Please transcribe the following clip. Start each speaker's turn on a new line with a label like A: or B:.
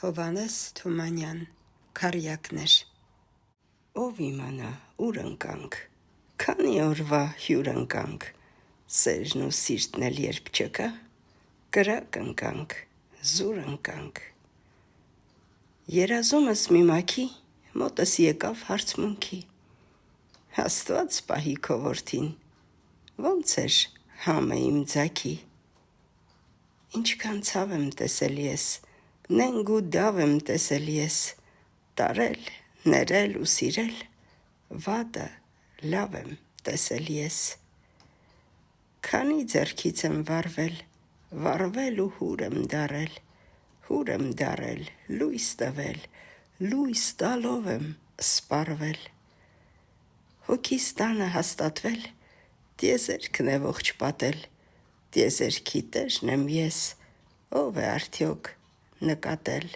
A: Հովհաննես Թումանյան, Քառյակներ։ Ով իմանա ուր ընկանք, քանի օրվա հյուր ընկանք, սերն ու սիրտն էլ երբ չկա, կրակ ընկանք, զուր ընկանք։ Երազումս մի մաքի, մոտս եկավ հարցմունքի, Աստված պահի քո որդին, ոնց էր համը իմ ձագի։ Ինչքան ցավ եմ տեսել ես, նենգ ու դավ եմ տեսել ես, տարել, ներել ու սիրել, վատը լավ եմ տեսել ես։ Քանի ձեռքից եմ վարվել ու հուր եմ դարել, լույս տվել, լույս տալով եմ սպառվել։ Հոգիս տանը հաստատվել, տիեզերքն է ողջ պատել, տիեզերքի տերն եմ ես, ով է արդյոք նկատել։